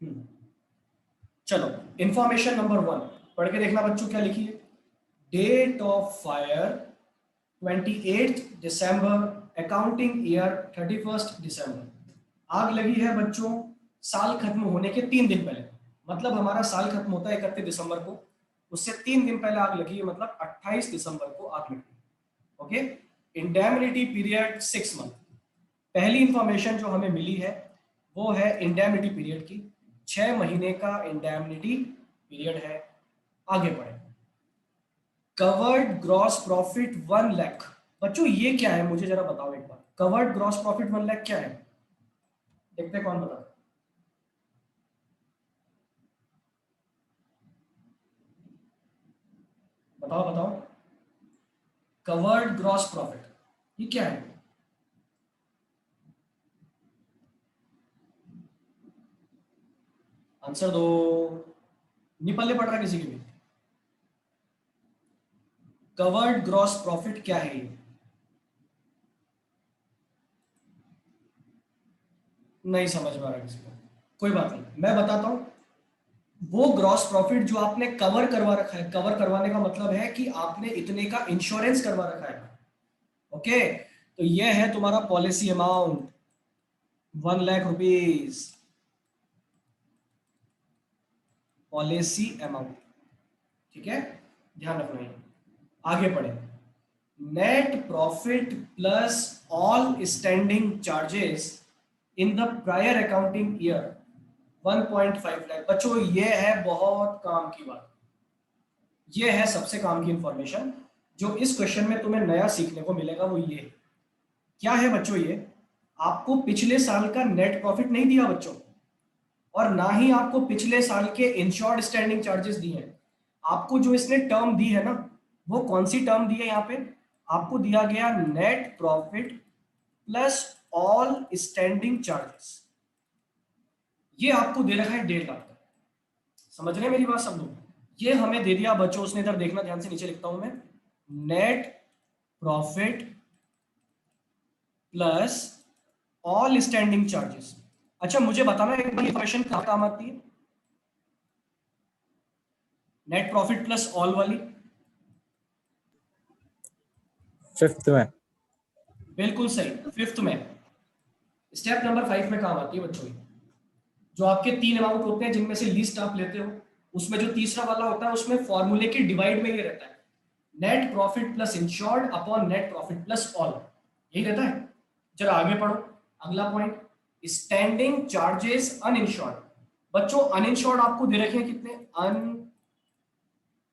हम्म, चलो information number 1 पढ़ के देखना बच्चों, क्या लिखी है। Date of fire 28 December, accounting year 31 December. आग लगी है बच्चों साल खत्म होने के 3 दिन पहले, मतलब हमारा साल खत्म होता है 31 दिसंबर को, उससे 3 दिन पहले आग लगी है, मतलब 28 दिसंबर को आग लगी। Okay, indemnity period 6 month. पहली इंफॉर्मेशन जो हमें मिली है वो है इंडेमनिटी पीरियड की, 6 महीने का इंडेमनिटी पीरियड है। आगे बढ़े। Covered gross profit 1 lakh. बच्चों ये क्या है मुझे जरा बताओ एक बार, कवर्ड ग्रॉस प्रॉफिट 1 लाख क्या है? देखते हैं कौन बता। बताओ बताओ, कवर्ड ग्रॉस प्रॉफिट ये क्या है? आंसर दो। निपल्ले पड़ रहा है किसी के भी? कवर्ड ग्रॉस प्रॉफिट क्या है ये? नहीं समझ में आ रहा किसी को, कोई बात नहीं मैं बताता हूं। वो ग्रॉस प्रॉफिट जो आपने कवर करवा रखा है, कवर करवाने का मतलब है कि आपने इतने का इंश्योरेंस करवा रखा है। ओके, तो ये है तुम्हारा policy amount 1 lakh rupees, policy amount. ठीक है, ध्यान रखना है। आगे पढ़े। Net profit plus all standing charges in the prior accounting year 1.5 lakh. बच्चों ये है बहुत काम की बात, ये है सबसे काम की इंफॉर्मेशन जो इस क्वेश्चन में तुम्हें नया सीखने को मिलेगा। वो ये क्या है बच्चों, ये आपको पिछले साल का नेट प्रॉफिट नहीं दिया बच्चों, और ना ही आपको पिछले साल के इंश्योर्ड स्टैंडिंग चार्जेस दिए हैं। आपको जो इसने टर्म दी है ना, वो कौन सी टर्म दी है यहाँ पे? आपको दिया गया net profit plus all standing charges. ये आपको दे रखा है 1.5 लाख का। समझ रहे हैं मेरी बात सब लोग? ये हमें दे दिया बच्चों उसने, इधर देखना ध्यान से, नीचे लिखता हूं मैं, net profit plus all standing charges. अच्छा मुझे बताना एक बार इक्वेशन कहाँ काम आती है, नेट प्रॉफिट प्लस ऑल वाली? फिफ्थ में। बिल्कुल सही, फिफ्थ में, स्टेप नंबर 5 में काम आती है बच्चों। जो आपके 3 अमाउंट होते हैं जिनमें से लिस्ट आप लेते हो, उसमें जो तीसरा वाला होता है उसमें फॉर्मूले के डिवाइड में ये रहता है, net profit plus insured upon net profit plus all, यही रहता है। जरा आगे पढ़ो, अगला पॉइंट, स्टैंडिंग चार्जेस अनइंश्योर्ड। बच्चों अनइंश्योर्ड आपको दे रखे हैं कितने? अन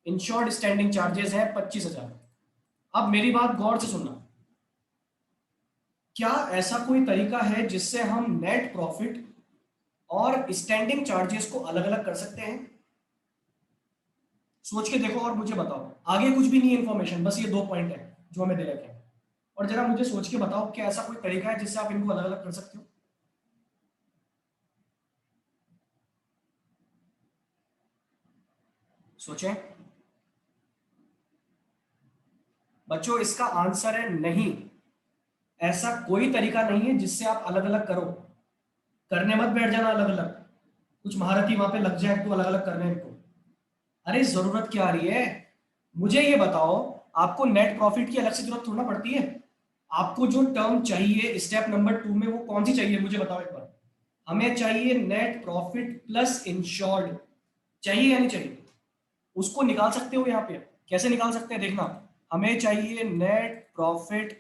इंश्योर्ड स्टैंडिंग चार्जेस है 25,000। अब मेरी बात गौर से सुनना, क्या ऐसा कोई तरीका है जिससे हम नेट प्रॉफिट और स्टैंडिंग चार्जेस को अलग अलग कर सकते हैं? सोच के देखो और मुझे बताओ। आगे कुछ भी नहीं है इंफॉर्मेशन, बस ये 2 पॉइंट है जो हमें दे रखे हैं, और जरा मुझे सोच के बताओ क्या ऐसा कोई तरीका है जिससे आप इनको अलग अलग कर सकते हो? सोचें बच्चों, इसका आंसर है नहीं। ऐसा कोई तरीका नहीं है जिससे आप अलग अलग करो। करने मत बैठ जाना अलग अलग, कुछ महारथी वहां पे लग जाए तो अलग अलग करने को। अरे जरूरत क्या आ रही है? मुझे ये बताओ, आपको नेट प्रॉफिट की अलग से जरूरत थोड़ा पड़ती है। आपको जो टर्म चाहिए स्टेप नंबर 2 में वो कौन सी चाहिए मुझे बताओ एक बार। हमें चाहिए नेट प्रॉफिट प्लस इंश्योर्ड, चाहिए या नहीं चाहिए? उसको निकाल सकते हो यहाँ पे, कैसे निकाल सकते हैं देखना। हमें चाहिए नेट प्रॉफिट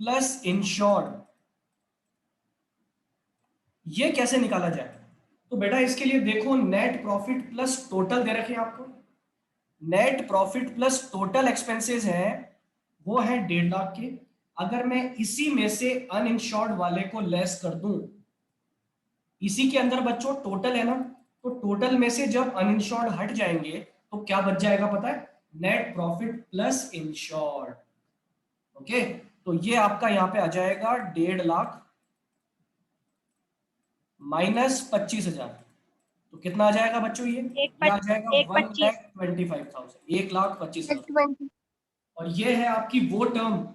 प्लस इंश्योर्ड, ये कैसे निकाला जाए? तो बेटा इसके लिए देखो, नेट प्रॉफिट प्लस टोटल दे रखे हैं आपको, net profit plus total expenses है वो है 1.5 लाख के। अगर मैं इसी में से अनइंश्योर्ड वाले को लेस कर दूं, इसी के अंदर बच्चों टोटल है ना, तो टोटल में से जब अनइंश्योर्ड हट जाएंगे तो क्या बच जाएगा पता है? Net profit plus insured. Okay, तो ये आपका यहां पे आ जाएगा 1.5 लाख माइनस 25,000। तो कितना आ जाएगा बच्चों ये आ जाएगा एक 1,25,000, 1,25,000। 20। और ये है आपकी वो टर्म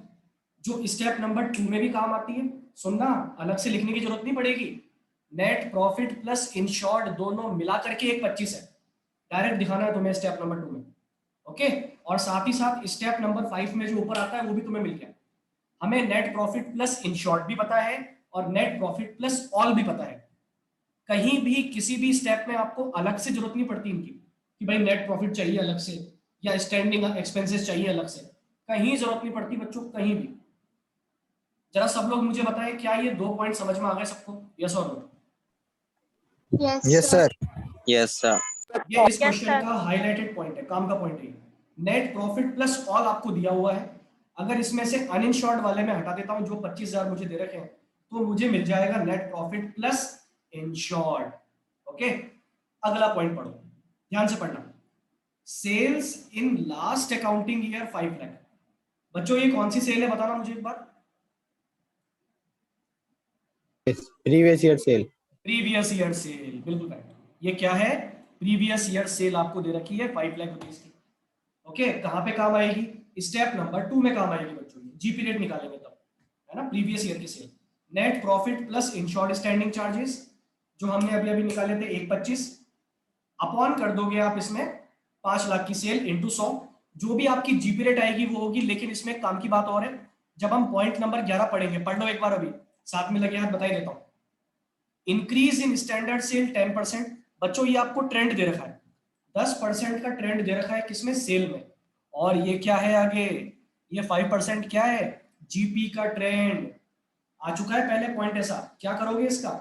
जो स्टेप नंबर 2 में भी काम आती है। सुनना, अलग से लिखने की जरूरत नहीं पड़ेगी, नेट प्रॉफिट प्लस इंश्योर्ड दोनों मिला करके एक 25 है। डायरेक्ट दिखाना है तुम्हें स्टेप नंबर 2 में। ओके, और साथ ही साथ स्टेप नंबर 5 में जो ऊपर आता है वो भी तुम्हें मिल गया। हमें नेट प्रॉफिट प्लस इंश्योर्ड भी पता है और नेट प्रॉफिट प्लस ऑल भी पता है। कहीं भी किसी भी स्टेप में आपको अलग से जरूरत नहीं पड़ती इनकी कि भाई नेट प्रॉफिट चाहिए अलग से या स्टैंडिंग एक्सपेंसेस चाहिए अलग से, कहीं जरूरत नहीं पड़ती बच्चों, कहीं भी। जरा सब लोग मुझे बताएं, क्या ये 2 पॉइंट समझ में आ गए सबको? यस और no? Yes, sir. Yes, sir. ये इस क्वेश्चन का हाईलाइटेड पॉइंट है, काम का पॉइंट है। नेट प्रॉफिट प्लस ऑल आपको दिया हुआ है। अगर इसमें से अनइंश्योर्ड वाले में हटा देता हूं जो 25,000 मुझे दे रखे हैं, तो मुझे मिल जाएगा net profit plus insured. Okay, अगला पॉइंट पढ़ो, ध्यान से पढ़ना। Sales in last accounting year 5 lakh. बच्चों ये कौन सी सेल है बताना मुझे एक बार। Yes. Previous year sale. Previous year sale, बिल्कुल करेक्ट। ये क्या है? प्रीवियस ईयर सेल आपको दे रखी है 5 लाख रुपीज की। ओके, कहां पे काम आएगी? स्टेप नंबर 2 में काम आएगी बच्चों। जीपी रेट निकालेंगे तब, है ना, प्रीवियस ईयर की sale. Net profit plus insured standing charges जो हमने अभी अभी निकाले थे 125, अपॉन कर दोगे आप इसमें 5 लाख की सेल इंटू 100। जो भी आपकी जीपी रेट आएगी वो होगी, लेकिन इसमें एक काम की बात और है, जब हम पॉइंट नंबर 11 पढ़ेंगे, पढ़ लो एक बार, अभी साथ में लगे हाथ बता ही देता हूं। Increase in standard sale 10%। बच्चों ये आपको ट्रेंड दे रखा है, 10% का ट्रेंड दे रखा है किसमें? सेल में। और ये क्या है आगे? ये 5% क्या है? जीपी का ट्रेंड आ चुका है पहले पॉइंट। ऐसा क्या करोगे इसका?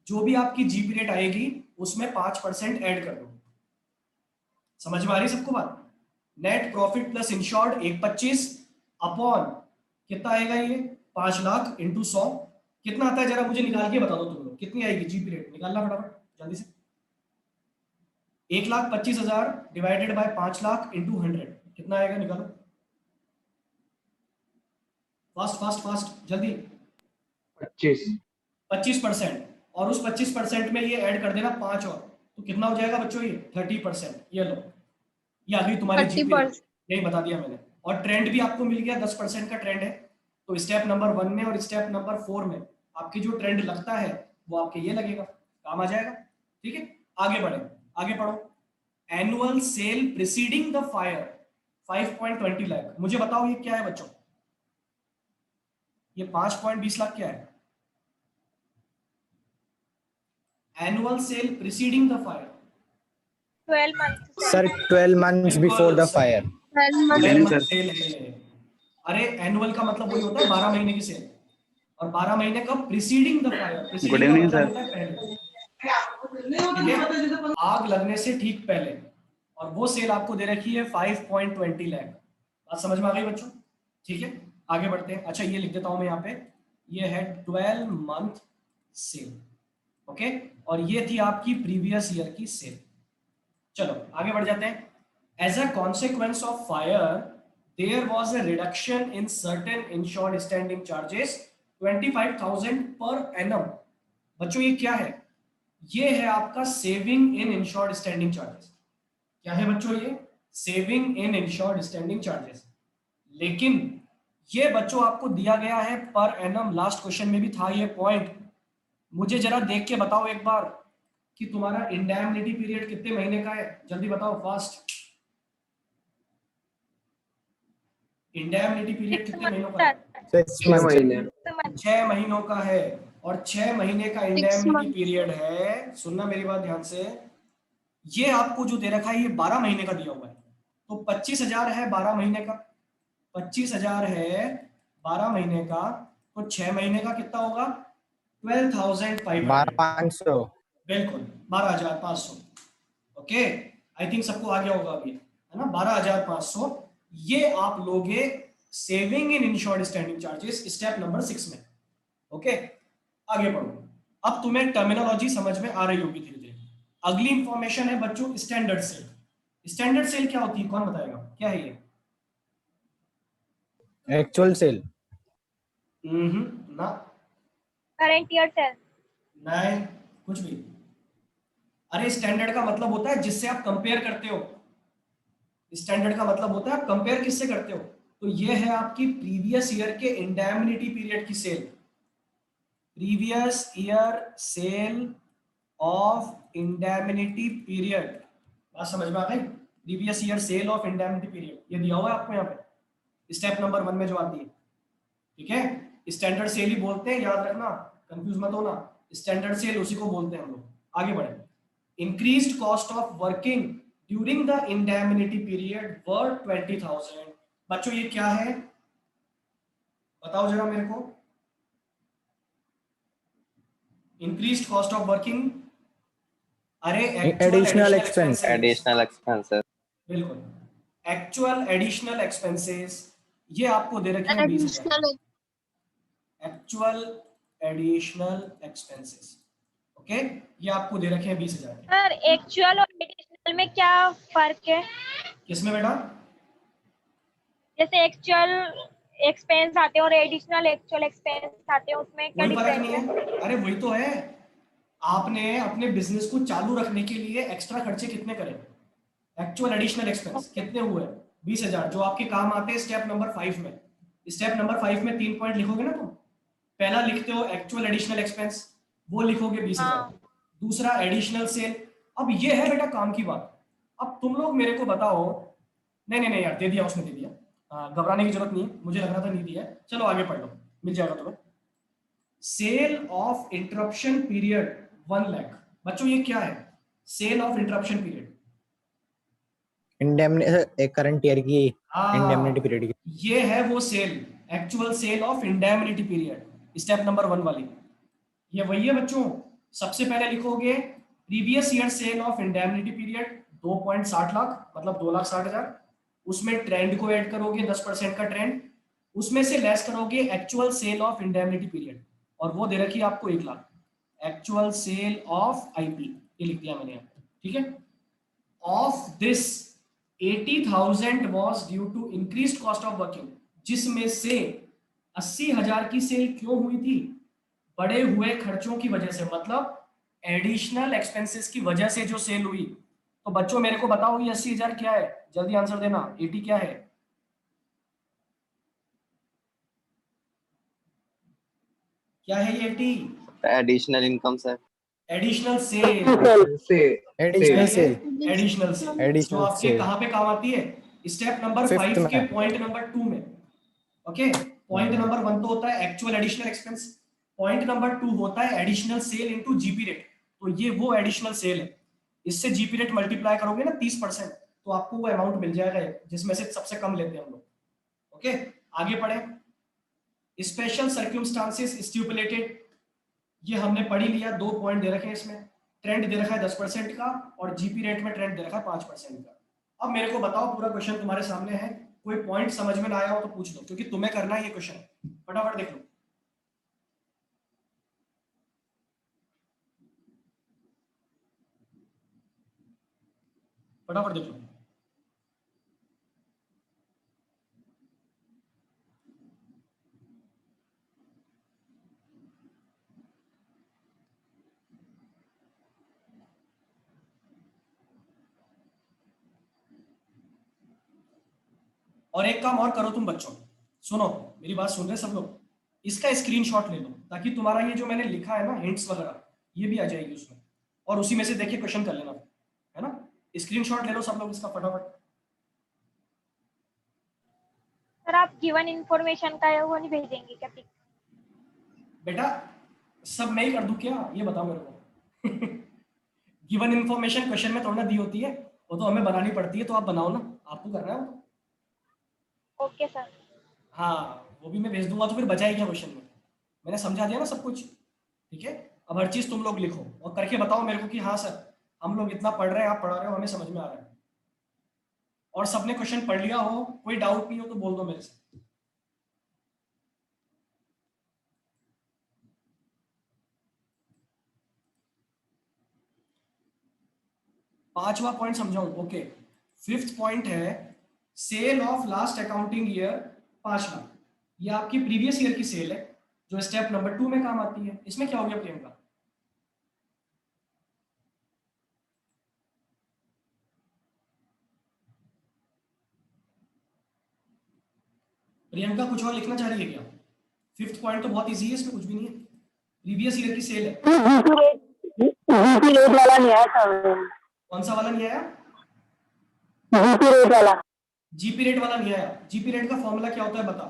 जो भी आपकी जीपी रेट आएगी उसमें 5% ऐड कर दो। समझ में आ रही सबको बात? Net profit plus insured 125 upon कितना आएगा ये? 5 लाख इंटू 100 कितना आता है? जरा मुझे निकाल के बता दो तुम लोग, कितनी आएगी जीपी रेट? निकालना फटाफट जल्दी से। 1,25,000 डिवाइडेड बाय 5 लाख इंटू 100 कितना आएगा? निकालो फास्ट फास्ट फास्ट जल्दी। 25%, और उस 25% में ये ऐड कर देना 5 और, तो कितना हो जाएगा बच्चों? ये 30%। ये लो, ये आ गई तुम्हारी जीपी रेट, यही बता दिया मैंने। और ट्रेंड भी आपको मिल गया, 10% का ट्रेंड है। तो स्टेप नंबर 1 में और स्टेप नंबर 4 में आपकी जो ट्रेंड लगता है वो आपके ये लगेगा, काम आ जाएगा। ठीक है, आगे बढ़े, आगे पढ़ो। Annual sale preceding the fire 5.20 lakh. मुझे बताओ ये क्या है बच्चों? ये 5.20 लाख क्या है? Annual sale preceding the fire 12 months. Sir, 12 months before the fire. 12 months. Cell है। अरे एनुअल का मतलब वही होता है 12 महीने की सेल, और 12 महीने कब? Preceding the fire. प्रिसीडिंग का मतलब होता है पहले, ठीक है, आग लगने से ठीक पहले। और वो सेल आपको दे रखी है 5.20 लाख। बात समझ में आ गई बच्चों? ठीक है, आगे बढ़ते हैं। अच्छा ये लिख देता हूं मैं यहाँ पे, ये है 12 मंथ सेल। ओके, और ये थी आपकी प्रीवियस ईयर की सेल। चलो आगे बढ़ जाते हैं। As a consequence of fire there was a reduction in certain insured standing charges 25,000 per annum. बच्चों ये क्या है? ये है आपका saving in insured standing charges. क्या है बच्चों? ये saving in insured standing charges. लेकिन ये बच्चों आपको दिया गया है पर एनम। लास्ट क्वेश्चन में भी था ये पॉइंट। मुझे जरा देख के बताओ एक बार कि तुम्हारा इंडैमनिटी पीरियड कितने महीने का है? जल्दी बताओ फास्ट। इंडैमनिटी पीरियड कितने महीनों का है? 6 months. 6 महीनों का है। और 6 महीने का इंडैमनिटी months. पीरियड है। सुनना मेरी बात ध्यान से, ये आपको जो दे रखा है ये 12 महीने का दिया हुआ है। तो 25,000 है 12 महीने का, 25,000 है 12 महीने का, तो 6 महीने का कितना होगा? 12,500। 12,500. बिल्कुल 12,500। ओके, आई थिंक सबको आ गया होगा अभी, है ना? 12,500 ये आप लोगे saving in insured standing charges step number 6 में। ओके, आगे बढ़ो। अब तुम्हें टर्मिनोलॉजी समझ में आ रही होगी धीरे धीरे। अगली इंफॉर्मेशन है बच्चों स्टैंडर्ड सेल। स्टैंडर्ड सेल क्या होती है? कौन बताएगा क्या है ये? Actual sale. ना, Current year sale. नहीं, कुछ भी। अरे स्टैंडर्ड का मतलब होता है जिससे आप कंपेयर करते हो। स्टैंडर्ड का मतलब होता है आप कंपेयर किससे करते हो। तो ये है आपकी प्रीवियस ईयर के इंडैमनिटी पीरियड की sale. Previous year sale of indemnity period, बात समझ में आ गई? Previous year sale of indemnity period, ये दिया हुआ है आपको यहाँ पे स्टेप नंबर 1 में जो आती है, ठीक है? स्टैंडर्ड सेल ही बोलते हैं, याद रखना, कंफ्यूज मत होना, स्टैंडर्ड सेल उसी को बोलते हैं हम लोग। आगे बढ़े, increased cost of working during the indemnity period were 20,000। बच्चों ये क्या है बताओ जरा मेरे को। इंक्रीज्ड कॉस्ट ऑफ वर्किंग, अरे Additional expense. Additional expenses. बिल्कुल, एक्चुअल एडिशनल एक्सपेंसेस, ये आपको दे रखे हैं 20,000। एक्चुअल एडिशनल एक्सपेंसेस, ओके, ये आपको दे रखे हैं 20,000। सर एक्चुअल और एडिशनल में क्या फर्क है? किसमें बेटा? जैसे एक्चुअल एक्सपेंस आते हैं और एडिशनल एक्चुअल एक्सपेंस आते हैं, उसमें क्या कोई फर्क डिफरेंस नहीं है? है, अरे वही तो है। आपने अपने बिजनेस को चालू रखने के लिए एक्स्ट्रा खर्चे कितने करे? एक्चुअल एडिशनल एक्सपेंस कितने हुए? 20,000, जो आपके काम आते हैं स्टेप नंबर 5 में। स्टेप नंबर 5 में 3 पॉइंट लिखोगे ना तुम, पहला लिखते हो एक्चुअल एडिशनल एक्सपेंस, वो लिखोगे 20,000। हाँ। दूसरा एडिशनल सेल। अब ये है बेटा काम की बात। अब तुम लोग मेरे को बताओ, नहीं नहीं नहीं यार, दे दिया उसने, दे दिया, घबराने की जरूरत नहीं है, मुझे लग रहा था नहीं दिया है। चलो आगे पढ़ लो, मिल जाएगा तुम्हें। Sale of interruption period 1 lakh. बच्चों ये क्या है सेल ऑफ इंटरप्शन पीरियड? एक करंट ईयर की इंडेमनिटी हाँ, पीरियड की। ये है वो sale, actual sale of indemnity period, step number 1 वाली, ये वही है बच्चों। सबसे पहले लिखोगे previous year sale of indemnity period 2.60 lakh, मतलब 2,60,000। उसमें ट्रेंड को ऐड करोगे, 10% का ट्रेंड, उसमें से लेस करोगे actual sale of indemnity period, और वो दे रखी है आपको 1 lakh. Actual sale of IP, ये लिख दिया मैंने यहाँ, ठीक है? Of this 80,000 was due to increased cost of working, जिसमें से 80,000 की सेल क्यों हुई थी? बढ़े हुए खर्चों की वजह से, मतलब एडिशनल एक्सपेंसेस की वजह से जो सेल हुई। तो बच्चों मेरे को बताओ ये 80,000 क्या है? जल्दी आंसर देना, 80 क्या है? क्या है ये 80? Additional income sir. Additional sale, additional sale, additional sale जो एडिशनल आपके सेल कहाँ पे काम आती है? स्टेप नंबर 5th 5 के में। पॉइंट नंबर 2 में। ओके, पॉइंट नंबर 1 तो होता है actual additional expense, point number 2 होता है additional sale into GP rate. तो ये वो एडिशनल सेल है, इससे जीपी रेट मल्टीप्लाई करोगे ना 30%, तो आपको वो अमाउंट मिल जाएगा जिसमें से सबसे कम लेते हैं हम लोग। ओके, आगे पढ़े। स्पेशल सर्क्यूमस्टांसेस स्टिपुलेटेड, ये हमने पढ़ ही लिया, 2 पॉइंट दे रखे हैं इसमें। ट्रेंड दे रखा है 10% का, और जीपी रेट में ट्रेंड दे रखा है 5% का। अब मेरे को बताओ, पूरा क्वेश्चन तुम्हारे सामने है, कोई पॉइंट समझ में ना आया हो तो पूछ लो, क्योंकि तुम्हें करना है ये क्वेश्चन। फटाफट देख लो। फटाफट देख लो। और एक काम और करो तुम बच्चों, सुनो, मेरी बात सुन रहे सब लोग, इसका स्क्रीनशॉट ले लो, ताकि तुम्हारा ये जो मैंने लिखा है ना हिंट्स वगैरह, ये भी आ जाएगी उसमें, और उसी में से देखिए क्वेश्चन कर लेना, है ना? स्क्रीनशॉट ले लो सब लोग इसका फटाफट। सर आप गिवन इंफॉर्मेशन का है वो नहीं भेजेंगे क्या पिक? बेटा सब मैं ही कर दूं क्या, ये बताओ मेरे को। गिवन इन्फॉर्मेशन क्वेश्चन में थोड़ा दी होती है, वो तो हमें बनानी पड़ती है, तो आप बनाओ ना, आपको करना है वो तो। Okay sir. हाँ, वो भी मैं भेज दूंगा, तो फिर बचा ही क्या क्वेश्चन में? मैंने समझा दिया ना सब कुछ, ठीक है? अब हर चीज तुम लोग लिखो और करके बताओ मेरे को कि हाँ सर हम लोग इतना पढ़ रहे हैं, आप पढ़ा रहे हो, हमें समझ में आ रहा है। और सबने क्वेश्चन पढ़ लिया हो, कोई डाउट नहीं हो तो बोल दो मेरे से। 5वां पॉइंट समझाऊं? ओके, 5th पॉइंट है sale of last accounting year 5 lakh. ये आपकी प्रीवियस ईयर की सेल है, जो स्टेप नंबर 2 में काम आती है। इसमें क्या हो गया प्रियंका? प्रियंका कुछ और लिखना चाह रही है क्या? 5th पॉइंट तो बहुत इजी है, इसमें कुछ भी नहीं है। प्रीवियस ईयर की सेल है। जीपी रेट वाला नहीं आया सर, कौन सा वाला नहीं आया? जीपी रेट वाला। जीपी रेट वाला नहीं आया। जीपी रेट का फॉर्मूला क्या होता है बता?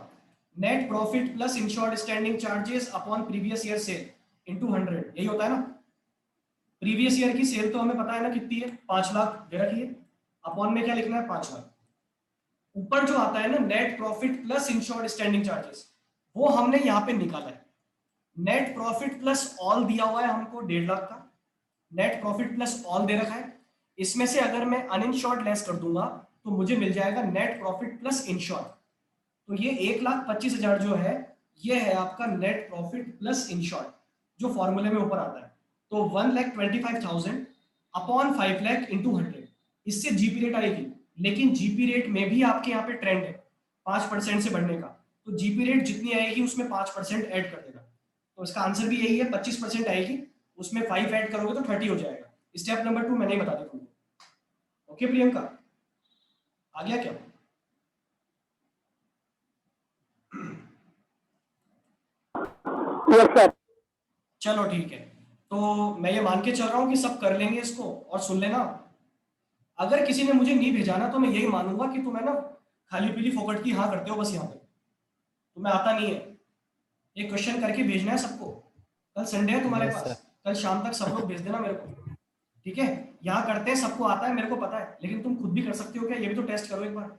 Net profit plus insured standing charges upon previous year cell into 100, यही होता है ना। प्रीवियस ईयर की सेल तो हमें पता है ना कितनी है, 5 लाख दे रखी है। अपॉन में क्या लिखना है? 5 लाख। ऊपर जो आता है ना net profit plus insured standing charges, वो हमने यहाँ पे निकाला है। नेट प्रॉफिट प्लस ऑल दिया हुआ है हमको 1.5 लाख का, net profit plus all they रखा है। इसमें से अगर मैं अनइंश्योर्ड लेस कर दूंगा तो मुझे मिल जाएगा नेट प्रॉफिट प्लस इंश्योर्ड। तो ये 1,25,000 जो है ये है आपका नेट प्रॉफिट प्लस इंश्योर्ड, जो फॉर्मूले में ऊपर आता है। तो 1,25,000 अपॉन 5 लाख इंटू 100, इससे जीपी रेट आएगी। लेकिन जीपी रेट में भी आपके यहाँ पे ट्रेंड है 5% से बढ़ने का, तो जीपी रेट जितनी आएगी उसमें 5% ऐड कर देगा। तो इसका आंसर भी यही है, 25% आएगी, उसमें 5 ऐड करोगे तो 30 हो जाएगा। स्टेप नंबर 2 मैंने ही बता दिया तुमको। ओके प्रियंका, आ गया क्या? Yes sir. चलो ठीक है, तो मैं ये मान के चल रहा हूँ कि सब कर लेंगे इसको। और सुन लेना, अगर किसी ने मुझे नहीं भेजा ना तो मैं यही मानूंगा कि तुम्हें ना खाली पीली फोकट की हाँ करते हो बस, यहाँ पे तुम्हें आता नहीं है। ये क्वेश्चन करके भेजना है सबको। कल संडे है तुम्हारे Yes, पास, sir. कल शाम तक सब लोग भेज देना मेरे को, ठीक है? यहाँ करते हैं, सबको आता है मेरे को पता है, लेकिन तुम खुद भी कर सकते हो क्या? ये भी तो टेस्ट करो एक बार।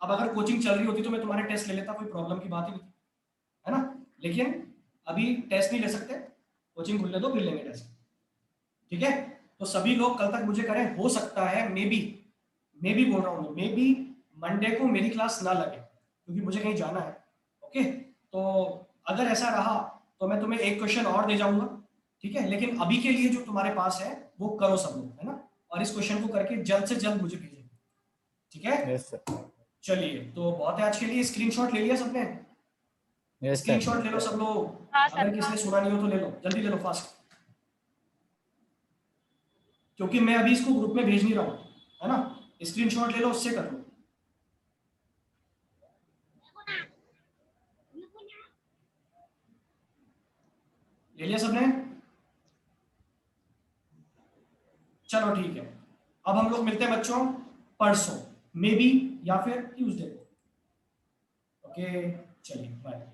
अब अगर कोचिंग चल रही होती तो मैं तुम्हारे टेस्ट ले लेता, कोई प्रॉब्लम की बात ही नहीं थी, है ना? लेकिन अभी टेस्ट नहीं ले सकते, कोचिंग खुलने दो फिर लेंगे टेस्ट, ठीक है? तो सभी लोग कल तक मुझे करें। हो सकता है मे बी बोल रहा हूँ, मे बी मंडे को मेरी क्लास ना लगे क्योंकि मुझे कहीं जाना है। ओके, तो अगर ऐसा रहा तो मैं तुम्हें एक क्वेश्चन और दे जाऊंगा, ठीक है? लेकिन अभी के लिए जो तुम्हारे पास है वो करो सब लोग, है ना? और इस क्वेश्चन को करके जल्द से जल्द मुझे भेजो, ठीक है? Yes, sir. चलिए, तो बहुत है आज के लिए। स्क्रीनशॉट ले लिया सबने? Yes, sir. स्क्रीनशॉट ले लो सब लोग। हाँ सर, अगर किसी ने सुना नहीं हो तो ले लो, जल्दी ले लो, फास्ट, क्योंकि मैं अभी इसको ग्रुप में भेज नहीं रहा हूँ, है ना? स्क्रीनशॉट ले लो, उससे कर लो। ले लिया सबने? चलो ठीक है, अब हम लोग मिलते हैं बच्चों परसों, मे बी या फिर ट्यूसडे को। ओके, चलिए बाय।